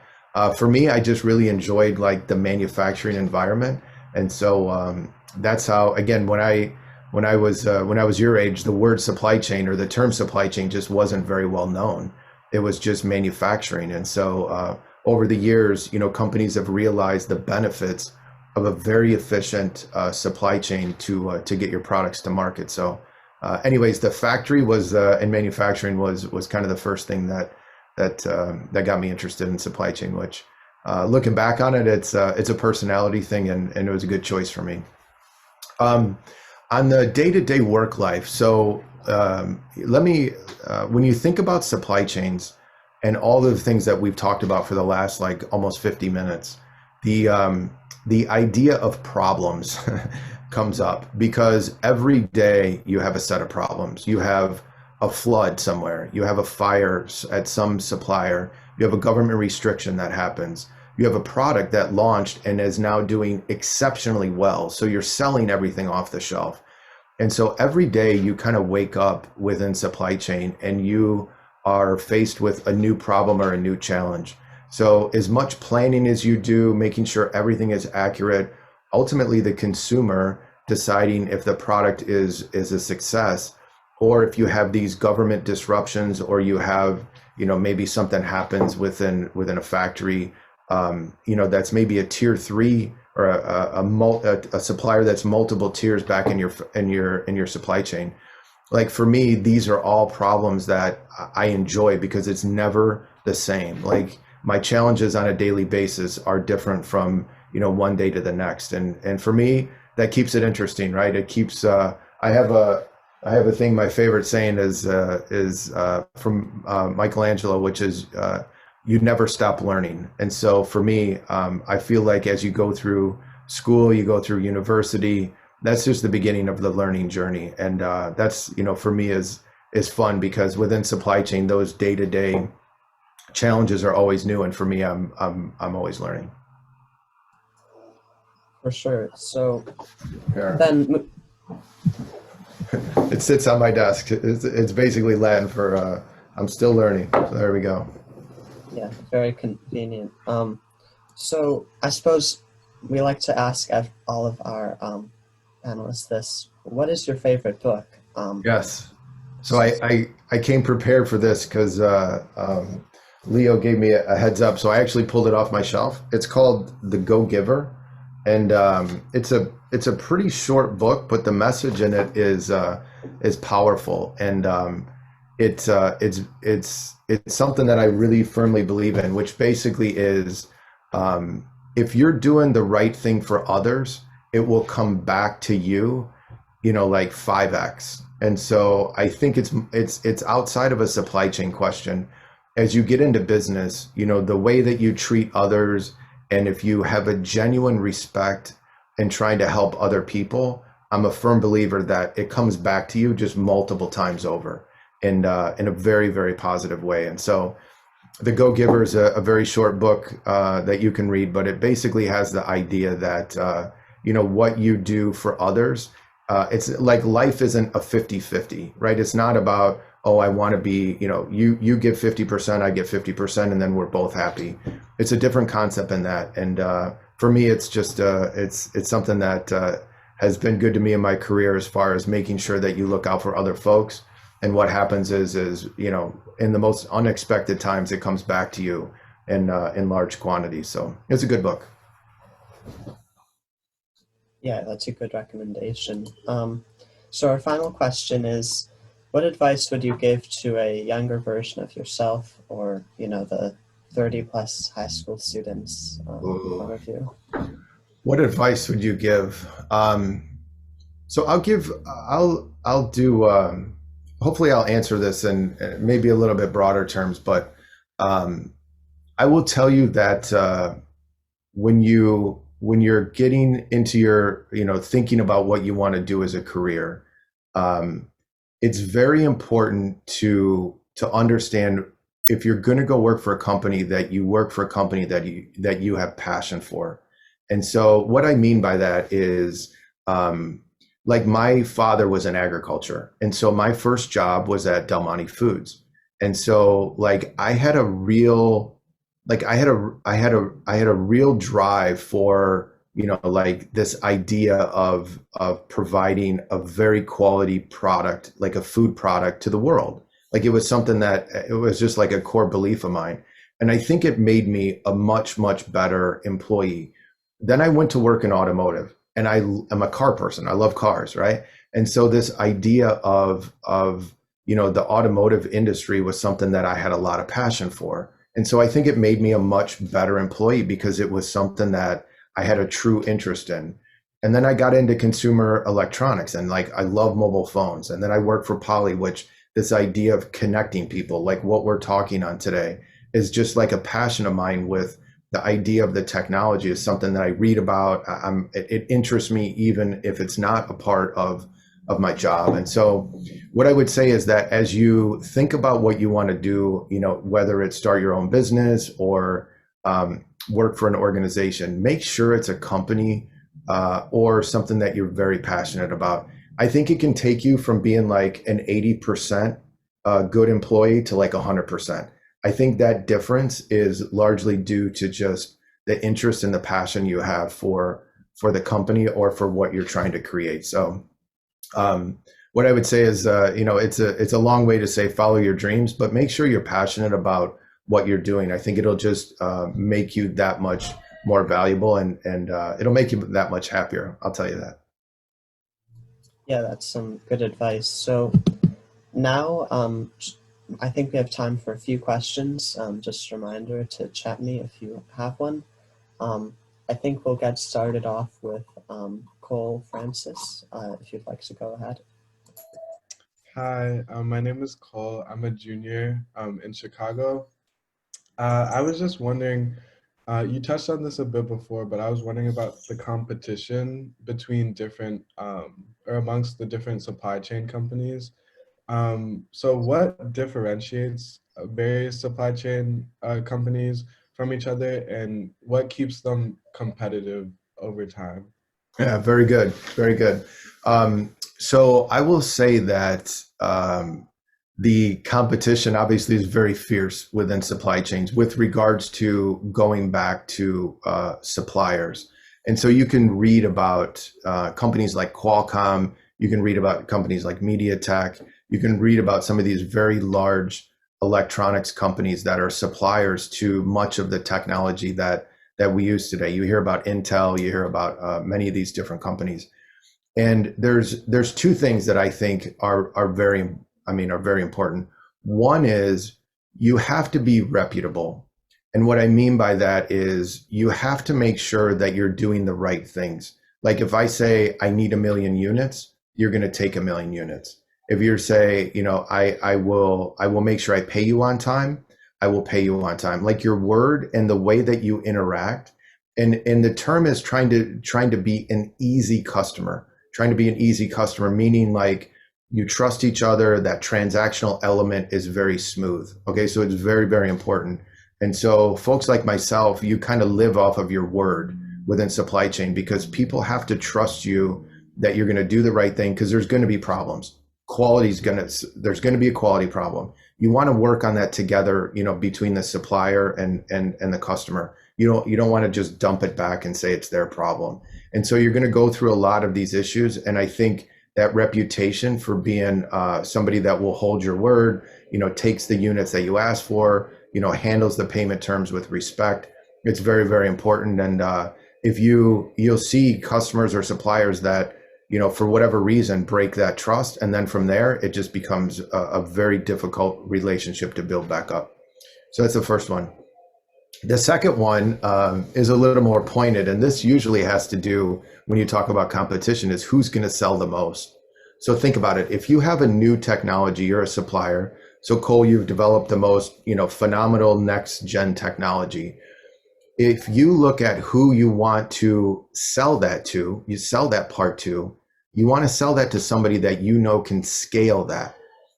Speaker 3: for me, I just really enjoyed like the manufacturing environment. And so that's how, again, when I was your age, the word supply chain or the term supply chain just wasn't very well known. It was just manufacturing. And so over the years, companies have realized the benefits of a very efficient supply chain to get your products to market. So anyways, the factory was and manufacturing was kind of the first thing that got me interested in supply chain, which looking back on it, it's a personality thing, and it was a good choice for me. On the day-to-day work life, so let me, when you think about supply chains and all of the things that we've talked about for the last like almost 50 minutes, the idea of problems comes up because every day you have a set of problems. You have a flood somewhere, you have a fire at some supplier, you have a government restriction that happens, you have a product that launched and is now doing exceptionally well. So you're selling everything off the shelf. And so every day you kind of wake up within supply chain and you are faced with a new problem or a new challenge. So as much planning as you do, making sure everything is accurate, ultimately the consumer deciding if the product is a success, or if you have these government disruptions, or you have, maybe something happens within a factory, that's maybe a tier 3 or a supplier that's multiple tiers back in your supply chain. Like for me, these are all problems that I enjoy because it's never the same. Like my challenges on a daily basis are different from, one day to the next. And for me, that keeps it interesting, right? It keeps, I have a thing, my favorite saying is from Michelangelo, which is, you never stop learning. And so for me, I feel like as you go through school, you go through university, that's just the beginning of the learning journey. And that's, for me is fun because within supply chain, those day-to-day challenges are always new. And for me, I'm always learning.
Speaker 2: For sure. So
Speaker 3: Here.
Speaker 2: then,
Speaker 3: It sits on my desk. It's basically Latin for I'm still learning. So there we go.
Speaker 2: yeah, very convenient. So I suppose we like to ask all of our panelists this: what is your favorite book?
Speaker 3: Yes. So I came prepared for this because Leo gave me a heads up. So I actually pulled it off my shelf. It's called The Go-Giver, and it's a pretty short book, but the message in it is powerful, and it's something that I really firmly believe in, which basically is if you're doing the right thing for others, it will come back to you, like 5x. And so I think it's outside of a supply chain question. As you get into business, the way that you treat others, and if you have a genuine respect in trying to help other people, I'm a firm believer that it comes back to you just multiple times over in a very, very positive way. And so The Go-Giver is a very short book that you can read, but it basically has the idea that, what you do for others, it's like life isn't a 50-50, right? It's not about, oh, I want to be, you give 50%, I get 50%, and then we're both happy. It's a different concept than that. And for me, it's just, it's something that has been good to me in my career, as far as making sure that you look out for other folks. And what happens is, in the most unexpected times, it comes back to you in large quantities. So it's a good book.
Speaker 2: Yeah, that's a good recommendation. So our final question is, what advice would you give to a younger version of yourself, or, the 30 plus high school students in front of you?
Speaker 3: What advice would you give? So I'll do, hopefully I'll answer this in maybe a little bit broader terms, but I will tell you that when you're getting into your, thinking about what you want to do as a career, it's very important to understand, if you're going to go work for a company, that you work for a company that you have passion for. And so what I mean by that is, like, my father was in agriculture, and so my first job was at Del Monte Foods. And so, like, I had a real drive for, like, this idea of providing a very quality product, like a food product, to the world. Like, it was something that, it was just like a core belief of mine. And I think it made me a much, much better employee. Then I went to work in automotive, and I am a car person. I love cars, right? And so this idea of the automotive industry was something that I had a lot of passion for. And so I think it made me a much better employee, because it was something that I had a true interest in. And then I got into consumer electronics, and, like, I love mobile phones. And then I worked for Poly, which, this idea of connecting people, like what we're talking on today, is just like a passion of mine. With the idea of the technology, is something that I read about. It interests me, even if it's not a part of my job. And so what I would say is that, as you think about what you want to do, whether it's start your own business or work for an organization, make sure it's a company or something that you're very passionate about. I think it can take you from being like an 80% good employee to like 100%. I think that difference is largely due to just the interest and the passion you have for the company or for what you're trying to create. So what I would say is, it's a long way to say follow your dreams, but make sure you're passionate about what you're doing. I think it'll just make you that much more valuable, and it'll make you that much happier. I'll tell you that.
Speaker 2: Yeah, that's some good advice. So now I think we have time for a few questions. Just a reminder to chat me if you have one. I think we'll get started off with Cole Francis, if you'd like to go ahead.
Speaker 4: Hi, my name is Cole. I'm a junior in Chicago. I was just wondering, you touched on this a bit before, but I was wondering about the competition between different, or amongst the different supply chain companies. So what differentiates various supply chain companies from each other, and what keeps them competitive over time?
Speaker 3: Yeah, very good. Very good. So I will say that the competition obviously is very fierce within supply chains with regards to going back to suppliers. And so you can read about companies like Qualcomm, you can read about companies like MediaTek, you can read about some of these very large electronics companies that are suppliers to much of the technology that we use today. You hear about Intel, you hear about many of these different companies. And there's two things that I think are very important. One is you have to be reputable. And what I mean by that is you have to make sure that you're doing the right things. Like, if I say I need 1 million units, you're going to take 1 million units. If you say, I will make sure I pay you on time, I will pay you on time. Like, your word and the way that you interact, and the term is trying to be an easy customer. Trying to be an easy customer, meaning like you trust each other, that transactional element is very smooth. Okay, so it's very, very important. And so folks like myself, you kind of live off of your word within supply chain, because people have to trust you that you're going to do the right thing, because there's going to be problems. there's gonna be a quality problem. You want to work on that together, between the supplier and the customer. You don't want to just dump it back and say it's their problem. And so you're going to go through a lot of these issues. And I think that reputation for being somebody that will hold your word, takes the units that you ask for, handles the payment terms with respect. It's very, very important. And if you'll see customers or suppliers that, for whatever reason, break that trust. And then from there, it just becomes a very difficult relationship to build back up. So that's the first one. The second one is a little more pointed, and this usually has to do, when you talk about competition, is who's going to sell the most. So think about it. If you have a new technology, you're a supplier. So Cole, you've developed the most, phenomenal next gen technology. If you look at who you want to sell that to, you sell that part to, you want to sell that to somebody that can scale that.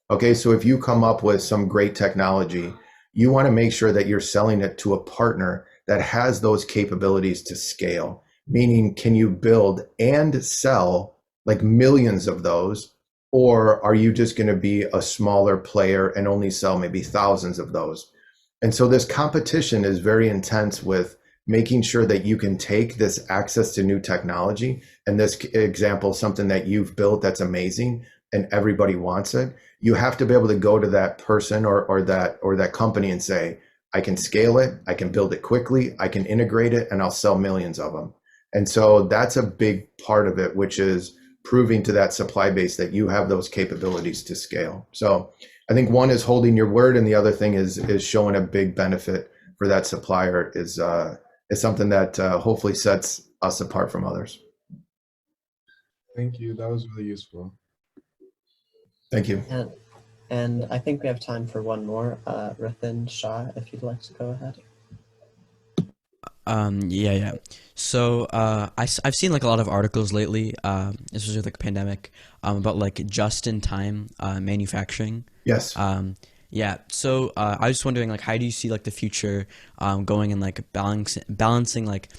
Speaker 3: Okay, so if you come up with some great technology, you want to make sure that you're selling it to a partner that has those capabilities to scale. Meaning, can you build and sell like millions of those, or are you just going to be a smaller player and only sell maybe thousands of those? And so this competition is very intense with making sure that you can take this access to new technology, and this example, something that you've built that's amazing and everybody wants it. You have to be able to go to that person or that company and say, I can scale it, I can build it quickly, I can integrate it, and I'll sell millions of them. And so that's a big part of it, which is proving to that supply base that you have those capabilities to scale. So I think one is holding your word, and the other thing is showing a big benefit for that supplier is something that hopefully sets us apart from others.
Speaker 4: Thank you. That was really useful.
Speaker 3: Thank you.
Speaker 2: And I think we have time for one more. Rathin Shah, if you'd like to go ahead.
Speaker 5: Yeah. So I've seen like a lot of articles lately, especially like pandemic, about like just-in-time manufacturing.
Speaker 3: Yes.
Speaker 5: Yeah. So I was just wondering, like, how do you see like the future going in like balancing like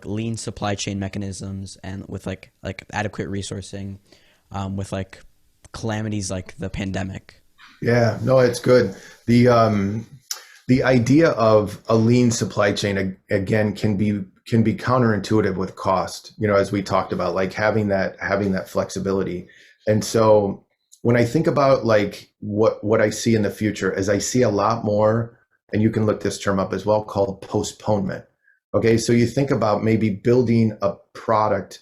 Speaker 5: lean supply chain mechanisms and with like adequate resourcing, with like calamities like the pandemic?
Speaker 3: Yeah, no, it's good. The idea of a lean supply chain again can be counterintuitive with cost, as we talked about, like having that flexibility. And so when I think about like what I see in the future is I see a lot more, and you can look this term up as well, called postponement. Okay, so you think about maybe building a product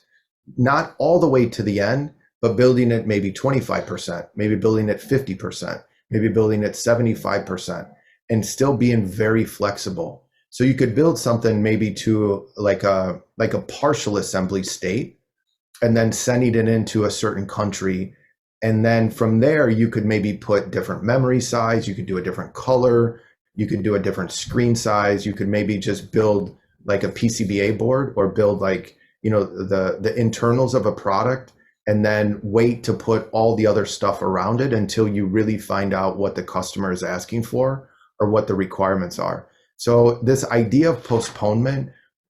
Speaker 3: not all the way to the end, but building it maybe 25%, maybe building it 50%, maybe building it 75%, and still being very flexible. So you could build something maybe to like a partial assembly state, and then sending it into a certain country. And then from there, you could maybe put different memory size, you could do a different color, you could do a different screen size, you could maybe just build like a PCBA board, or build like, the internals of a product, and then wait to put all the other stuff around it until you really find out what the customer is asking for or what the requirements are. So this idea of postponement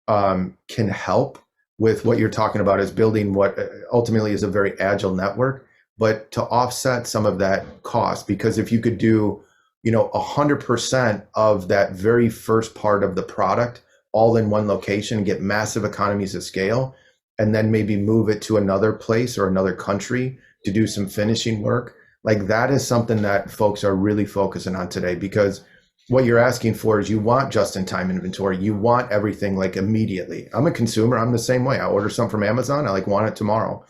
Speaker 3: can help with what you're talking about, is building what ultimately is a very agile network, but to offset some of that cost. Because if you could do 100% of that very first part of the product all in one location, get massive economies of scale, and then maybe move it to another place or another country to do some finishing work, like that is something that folks are really focusing on today. Because what you're asking for is you want just-in-time inventory, you want everything like immediately. I'm a consumer, I'm the same way. I order something from Amazon, I like want it tomorrow.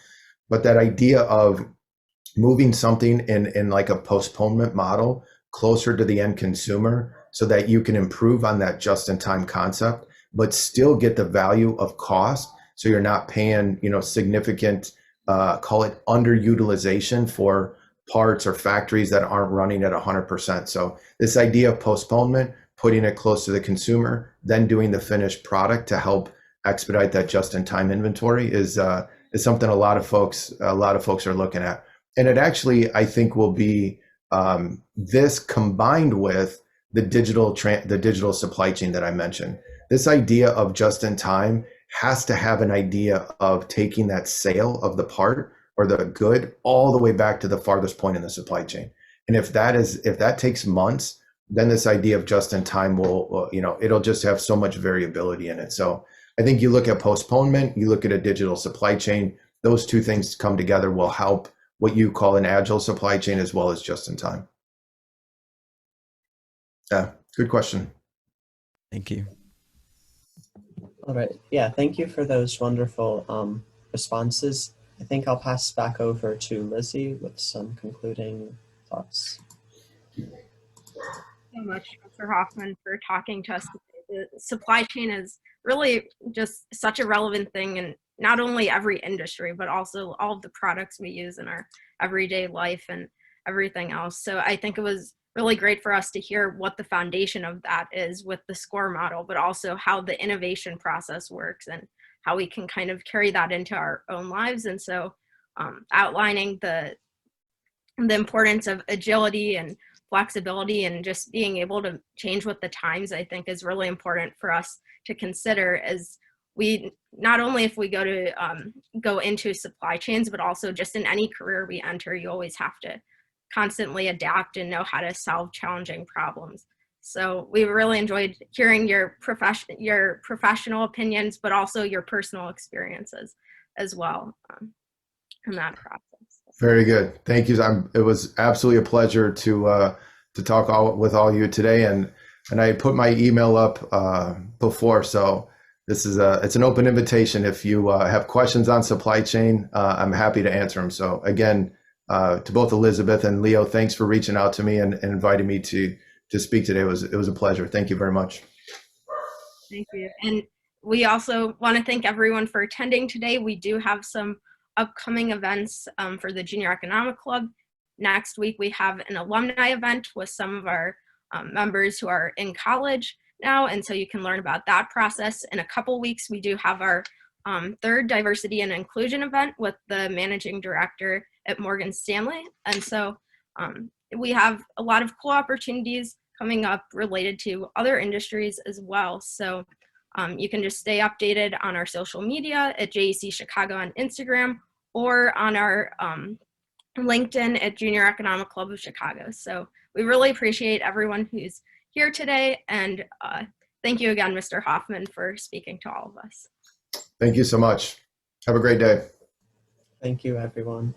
Speaker 3: But that idea of moving something in like a postponement model closer to the end consumer, so that you can improve on that just-in-time concept, but still get the value of cost. So you're not paying, significant, call it underutilization for parts or factories that aren't running at 100%. So this idea of postponement, putting it close to the consumer, then doing the finished product to help expedite that just-in-time inventory is something a lot of folks are looking at. And it actually, I think, will be this combined with the digital supply chain that I mentioned. This idea of just-in-time has to have an idea of taking that sale of the part or the good all the way back to the farthest point in the supply chain. And if that takes months, then this idea of just in time will, it'll just have so much variability in it. So I think you look at postponement, you look at a digital supply chain, those two things come together will help what you call an agile supply chain as well as just in time. Yeah, good question.
Speaker 5: Thank you.
Speaker 2: All right. Yeah, thank you for those wonderful responses. I think I'll pass back over to Lizzie with some concluding thoughts.
Speaker 1: So much, Mr. Hoffman, for talking to us today. The supply chain is really just such a relevant thing in not only every industry, but also all of the products we use in our everyday life and everything else. So I think it was really great for us to hear what the foundation of that is with the SCOR model, but also how the innovation process works and how we can kind of carry that into our own lives. And so outlining the importance of agility and flexibility and just being able to change with the times, I think is really important for us to consider as we, not only if we go into supply chains, but also just in any career we enter, you always have to constantly adapt and know how to solve challenging problems. So we really enjoyed hearing your professional opinions, but also your personal experiences as well in that process.
Speaker 3: Very good. Thank you. It was absolutely a pleasure to talk with all you today, and I put my email up before, so this is it's an open invitation. If you have questions on supply chain, I'm happy to answer them. So again, to both Elizabeth and Leo, thanks for reaching out to me and inviting me to speak today. It was a pleasure. Thank you very much.
Speaker 1: Thank you. And we also want to thank everyone for attending today. We do have some upcoming events for the Junior Economic Club. Next week, we have an alumni event with some of our members who are in college now, and so you can learn about that process. In a couple weeks, we do have our third diversity and inclusion event with the managing director at Morgan Stanley. And so we have a lot of cool opportunities coming up related to other industries as well. So you can just stay updated on our social media at JEC Chicago on Instagram or on our LinkedIn at Junior Economic Club of Chicago. So we really appreciate everyone who's here today. And thank you again, Mr. Hoffman, for speaking to all of us.
Speaker 3: Thank you so much. Have a great day.
Speaker 2: Thank you, everyone.